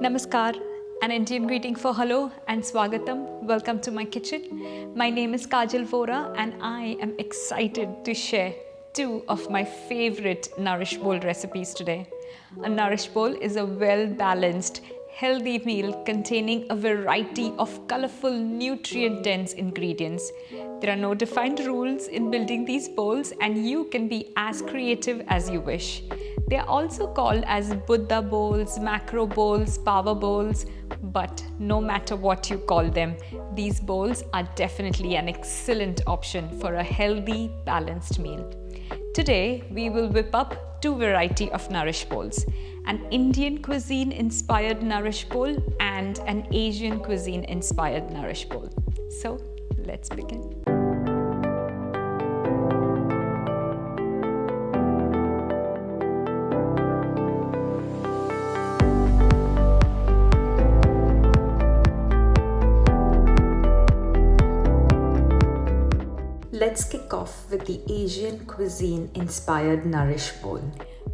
Namaskar, an Indian greeting for hello and swagatam. Welcome to my kitchen. My name is Kajal Vora and I am excited to share two of my favorite Nourish Bowl recipes today. A Nourish Bowl is a well-balanced, healthy meal containing a variety of colorful, nutrient-dense ingredients. There are no defined rules in building these bowls and you can be as creative as you wish. They are also called as Buddha bowls, macro bowls, power bowls, but no matter what you call them, these bowls are definitely an excellent option for a healthy, balanced meal. Today, we will whip up two varieties of Nourish bowls, an Indian cuisine inspired Nourish bowl and an Asian cuisine inspired Nourish bowl. So, let's begin. Let's kick off with the Asian cuisine inspired Nourish bowl.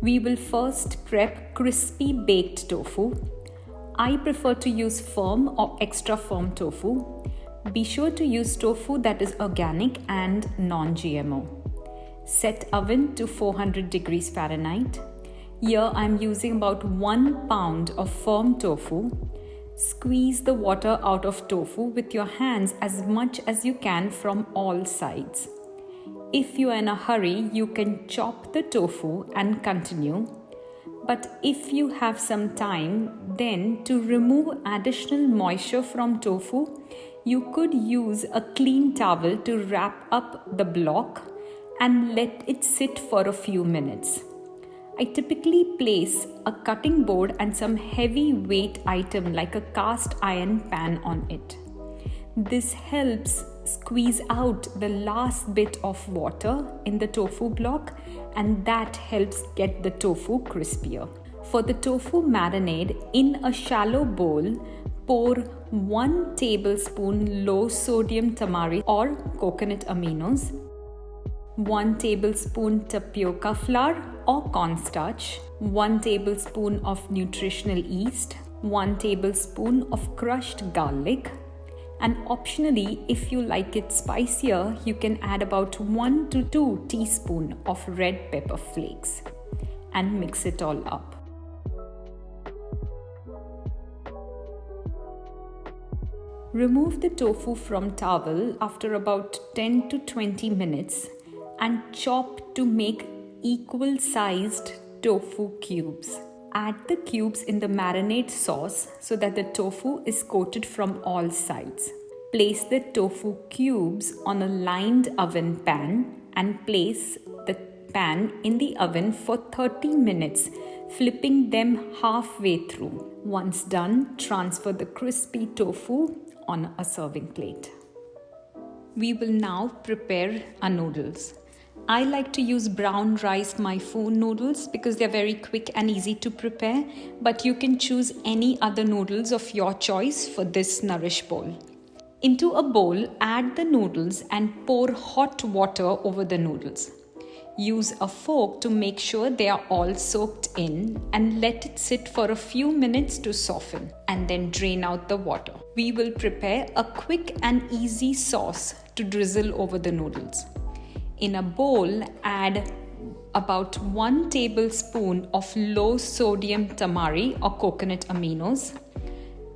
We will first prep crispy baked tofu. I prefer to use firm or extra firm tofu. Be sure to use tofu that is organic and non-GMO. Set oven to 400 degrees Fahrenheit. Here I am using about 1 pound of firm tofu. Squeeze the water out of tofu with your hands as much as you can from all sides. If you are in a hurry, you can chop the tofu and continue. But if you have some time, then to remove additional moisture from tofu, you could use a clean towel to wrap up the block and let it sit for a few minutes. I typically place a cutting board and some heavy weight item like a cast iron pan on it. This helps squeeze out the last bit of water in the tofu block, and that helps get the tofu crispier. For the tofu marinade, in a shallow bowl, pour 1 tablespoon low sodium tamari or coconut aminos, 1 tablespoon tapioca flour or cornstarch, 1 tablespoon of nutritional yeast, 1 tablespoon of crushed garlic, and optionally, if you like it spicier, you can add about 1 to 2 teaspoons of red pepper flakes and mix it all up. Remove the tofu from towel after about 10 to 20 minutes and chop to make equal sized tofu cubes. Add the cubes in the marinade sauce so that the tofu is coated from all sides. Place the tofu cubes on a lined oven pan and place the pan in the oven for 30 minutes, flipping them halfway through. Once done, transfer the crispy tofu on a serving plate. We will now prepare our noodles. I like to use brown rice myfu noodles because they're very quick and easy to prepare, but you can choose any other noodles of your choice for this Nourish bowl. Into a bowl, add the noodles and pour hot water over the noodles. Use a fork to make sure they are all soaked in and let it sit for a few minutes to soften and then drain out the water. We will prepare a quick and easy sauce to drizzle over the noodles. In a bowl, add about 1 tablespoon of low sodium tamari or coconut aminos,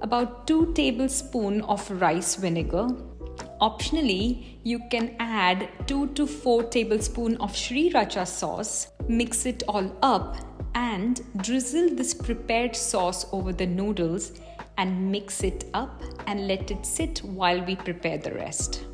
about 2 tablespoons of rice vinegar. Optionally, you can add 2 to 4 tablespoons of sriracha sauce, mix it all up and drizzle this prepared sauce over the noodles and mix it up and let it sit while we prepare the rest.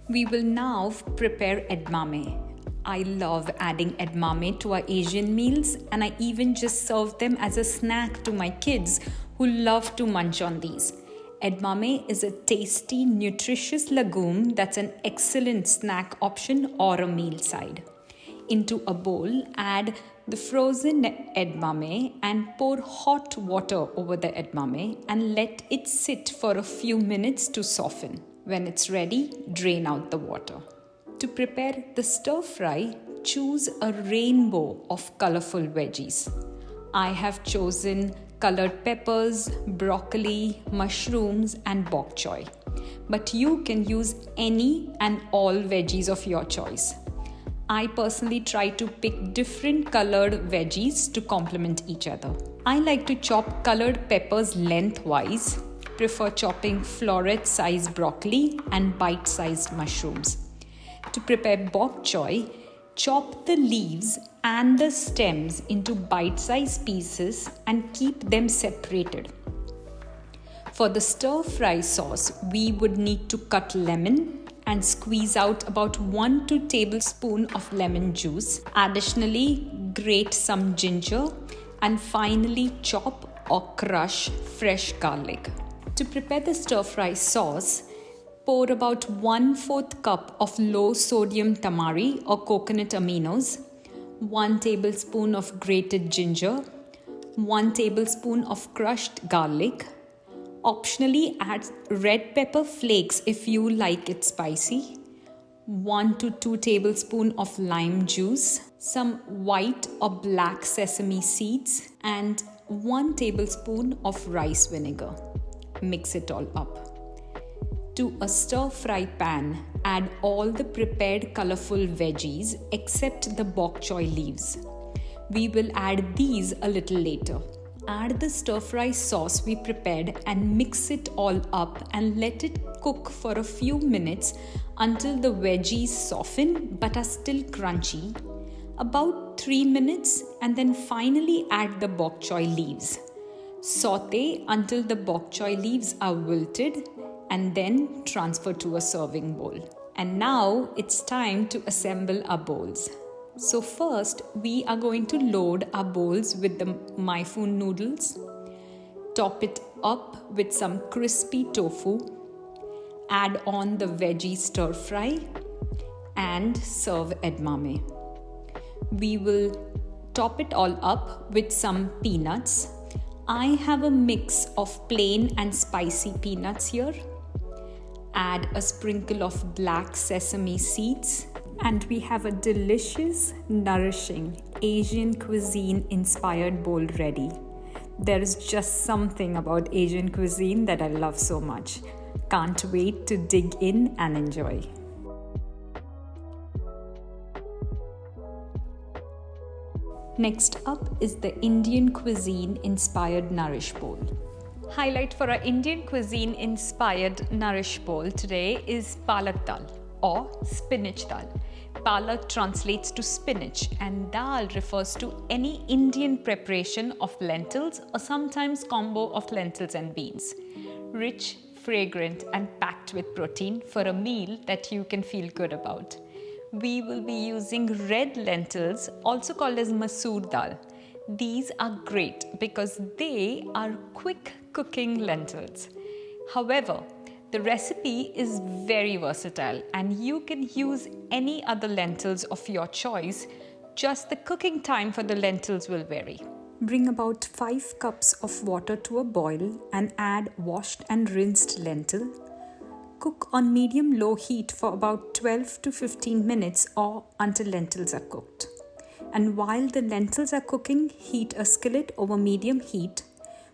We will now prepare edamame. I love adding edamame to our Asian meals and I even just serve them as a snack to my kids who love to munch on these. Edamame is a tasty, nutritious legume that's an excellent snack option or a meal side. Into a bowl, add the frozen edamame and pour hot water over the edamame and let it sit for a few minutes to soften. When it's ready, drain out the water. To prepare the stir fry, choose a rainbow of colorful veggies. I have chosen colored peppers, broccoli, mushrooms, and bok choy. But you can use any and all veggies of your choice. I personally try to pick different colored veggies to complement each other. I like to chop colored peppers lengthwise, prefer chopping floret-sized broccoli and bite-sized mushrooms. To prepare bok choy, chop the leaves and the stems into bite-sized pieces and keep them separated. For the stir-fry sauce, we would need to cut lemon and squeeze out about 1 to 2 tablespoons of lemon juice. Additionally, grate some ginger and finally chop or crush fresh garlic. To prepare the stir-fry sauce, pour about 1/4 cup of low-sodium tamari or coconut aminos, 1 tablespoon of grated ginger, 1 tablespoon of crushed garlic. Optionally, add red pepper flakes if you like it spicy, 1 to 2 tablespoons of lime juice, some white or black sesame seeds, and 1 tablespoon of rice vinegar. Mix it all up. To a stir-fry pan, add all the prepared colorful veggies except the bok choy leaves. We will add these a little later. Add the stir-fry sauce we prepared and mix it all up and let it cook for a few minutes until the veggies soften but are still crunchy. About 3 minutes, and then finally add the bok choy leaves. Saute until the bok choy leaves are wilted and then transfer to a serving bowl. And now it's time to assemble our bowls. So first, we are going to load our bowls with the myfu noodles, top it up with some crispy tofu, add on the veggie stir fry, and serve edamame. We will top it all up with some peanuts. I have a mix of plain and spicy peanuts here. Add a sprinkle of black sesame seeds. And we have a delicious, nourishing Asian cuisine inspired bowl ready. There is just something about Asian cuisine that I love so much. Can't wait to dig in and enjoy. Next up is the Indian cuisine inspired Nourish Bowl. Highlight for our Indian cuisine inspired Nourish Bowl today is palak dal or spinach dal. Palak translates to spinach and dal refers to any Indian preparation of lentils or sometimes combo of lentils and beans. Rich, fragrant and packed with protein for a meal that you can feel good about. We will be using red lentils, also called as masoor dal. These are great because they are quick cooking lentils. However, the recipe is very versatile and you can use any other lentils of your choice, just the cooking time for the lentils will vary. Bring about 5 cups of water to a boil and add washed and rinsed lentil. Cook on medium-low heat for about 12 to 15 minutes or until lentils are cooked. And while the lentils are cooking, heat a skillet over medium heat.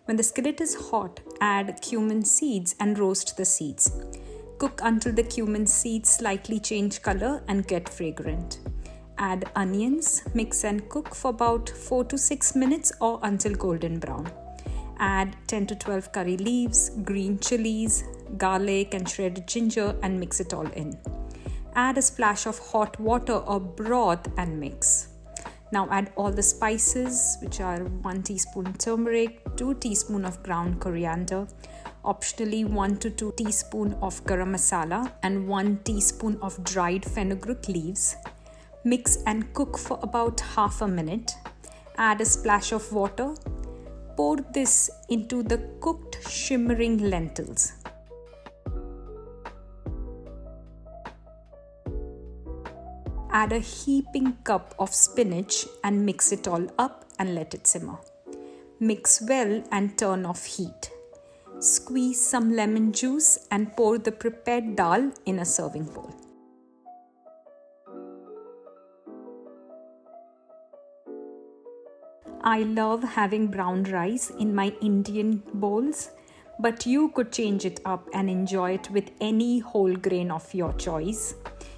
When the skillet is hot, add cumin seeds and roast the seeds. Cook until the cumin seeds slightly change color and get fragrant. Add onions, mix and cook for about 4 to 6 minutes or until golden brown. Add 10 to 12 curry leaves, green chilies, garlic and shredded ginger and mix it all in. Add a splash of hot water or broth and mix. Now add all the spices, which are 1 teaspoon turmeric, 2 teaspoons of ground coriander, optionally 1 to 2 teaspoons of garam masala and 1 teaspoon of dried fenugreek leaves. Mix and cook for about half a minute. Add a splash of water. Pour this into the cooked shimmering lentils. Add a heaping cup of spinach and mix it all up and let it simmer. Mix well and turn off heat. Squeeze some lemon juice and pour the prepared dal in a serving bowl. I love having brown rice in my Indian bowls, but you could change it up and enjoy it with any whole grain of your choice.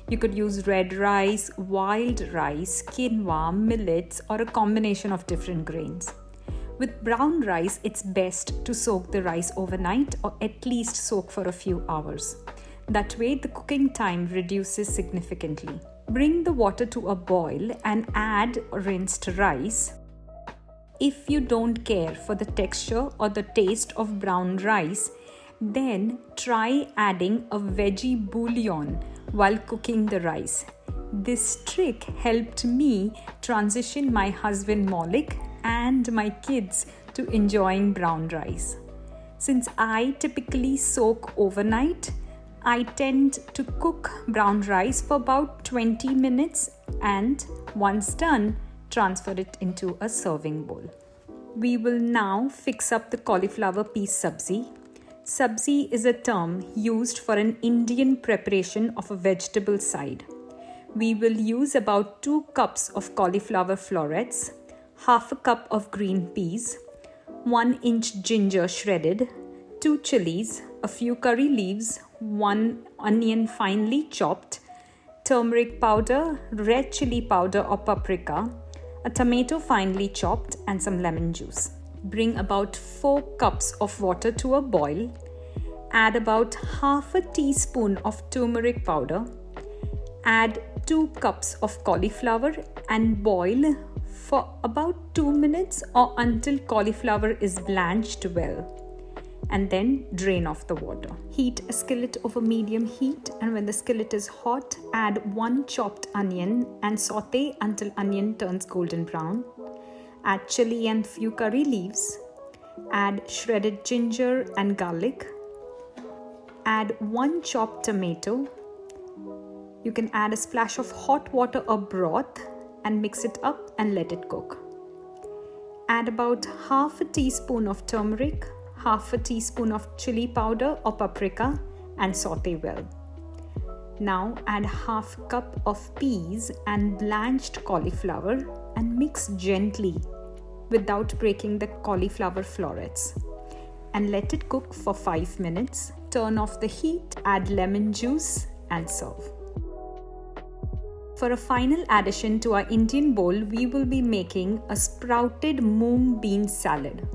You could use red rice, wild rice, quinoa, millets, or a combination of different grains. With brown rice, it's best to soak the rice overnight or at least soak for a few hours. That way, the cooking time reduces significantly. Bring the water to a boil and add rinsed rice. If you don't care for the texture or the taste of brown rice, then try adding a veggie bouillon while cooking the rice. This trick helped me transition my husband Maulik and my kids to enjoying brown rice. Since I typically soak overnight, I tend to cook brown rice for about 20 minutes and once done, transfer it into a serving bowl. We will now fix up the cauliflower pea sabzi. Sabzi is a term used for an Indian preparation of a vegetable side. We will use about 2 cups of cauliflower florets, half a cup of green peas, 1-inch ginger shredded, 2 chilies, a few curry leaves, 1 onion finely chopped, turmeric powder, red chili powder or paprika, a tomato finely chopped, and some lemon juice. Bring about 4 cups of water to a boil. Add about half a teaspoon of turmeric powder. Add 2 cups of cauliflower and boil for about 2 minutes or until cauliflower is blanched well. And then drain off the water. Heat a skillet over medium heat, and when the skillet is hot, add 1 chopped onion and saute until onion turns golden brown. Add chili and few curry leaves. Add shredded ginger and garlic. Add 1 chopped tomato. You can add a splash of hot water or broth and mix it up and let it cook. Add about half a teaspoon of turmeric, half a teaspoon of chili powder or paprika and saute well. Now add half cup of peas and blanched cauliflower and mix gently without breaking the cauliflower florets. And let it cook for 5 minutes. Turn off the heat, add lemon juice and serve. For a final addition to our Indian bowl, we will be making a sprouted Moong bean salad.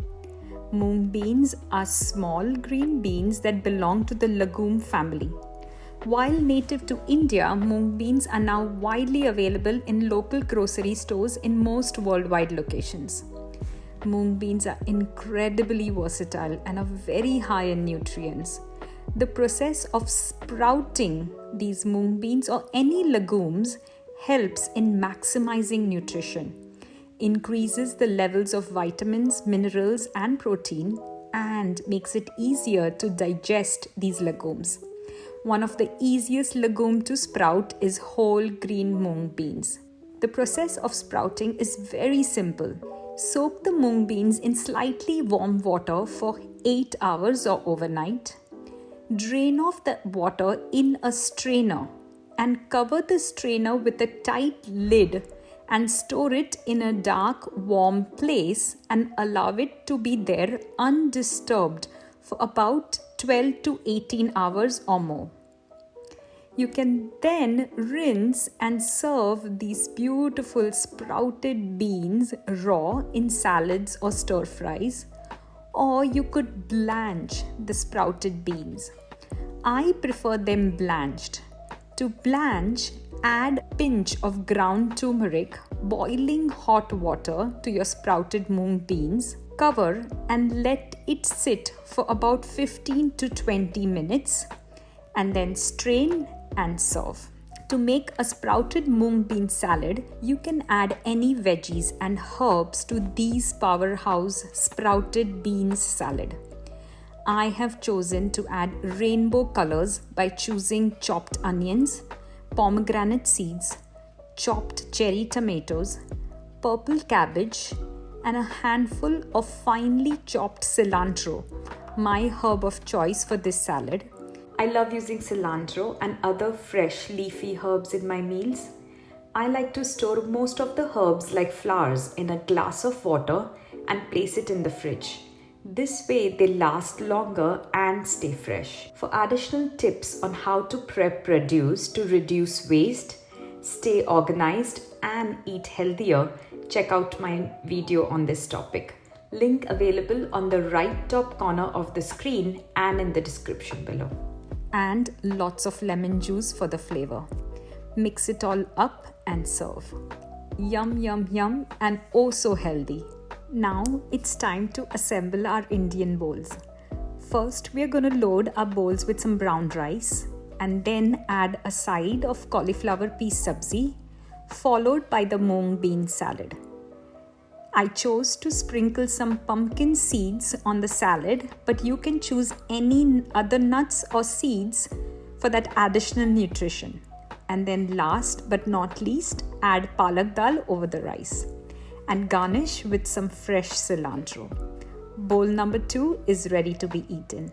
Moong beans are small green beans that belong to the legume family. While native to India, Moong beans are now widely available in local grocery stores in most worldwide locations. Moong beans are incredibly versatile and are very high in nutrients. The process of sprouting these moong beans or any legumes helps in maximizing nutrition, increases the levels of vitamins, minerals, and protein, and makes it easier to digest these legumes. One of the easiest legume to sprout is whole green moong beans. The process of sprouting is very simple. Soak the moong beans in slightly warm water for 8 hours or overnight. Drain off the water in a strainer and cover the strainer with a tight lid and store it in a dark, warm place and allow it to be there undisturbed for about 12 to 18 hours or more. You can then rinse and serve these beautiful sprouted beans raw in salads or stir fries, or you could blanch the sprouted beans. I prefer them blanched. To blanch, add a pinch of ground turmeric, boiling hot water to your sprouted moong beans. Cover and let it sit for about 15 to 20 minutes and then strain and serve. To make a sprouted moong bean salad, you can add any veggies and herbs to these powerhouse sprouted beans salad. I have chosen to add rainbow colors by choosing chopped onions, pomegranate seeds, chopped cherry tomatoes, purple cabbage, and a handful of finely chopped cilantro, my herb of choice for this salad. I love using cilantro and other fresh leafy herbs in my meals. I like to store most of the herbs like flowers in a glass of water and place it in the fridge. This way they last longer and stay fresh. For additional tips on how to prep produce to reduce waste, stay organized and eat healthier, check out my video on this topic. Link available on the right top corner of the screen and in the description below. And lots of lemon juice for the flavor. Mix it all up and serve. Yum, yum, yum, and oh so healthy. Now it's time to assemble our Indian bowls. First, we are going to load our bowls with some brown rice and then add a side of cauliflower pea sabzi, followed by the Moong bean salad. I chose to sprinkle some pumpkin seeds on the salad, but you can choose any other nuts or seeds for that additional nutrition. And then last but not least, add palak dal over the rice and garnish with some fresh cilantro. Bowl number 2 is ready to be eaten.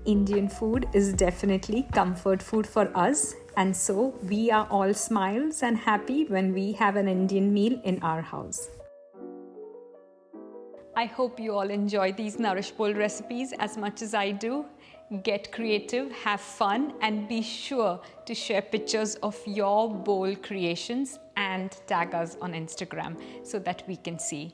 Indian food is definitely comfort food for us, and so we are all smiles and happy when we have an Indian meal in our house. I hope you all enjoy these Nourish Bowl recipes as much as I do. Get creative, have fun, and be sure to share pictures of your bowl creations and tag us on Instagram so that we can see.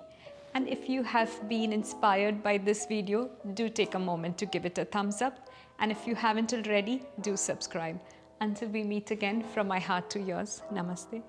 And if you have been inspired by this video, do take a moment to give it a thumbs up. And if you haven't already, do subscribe. Until we meet again, from my heart to yours, namaste.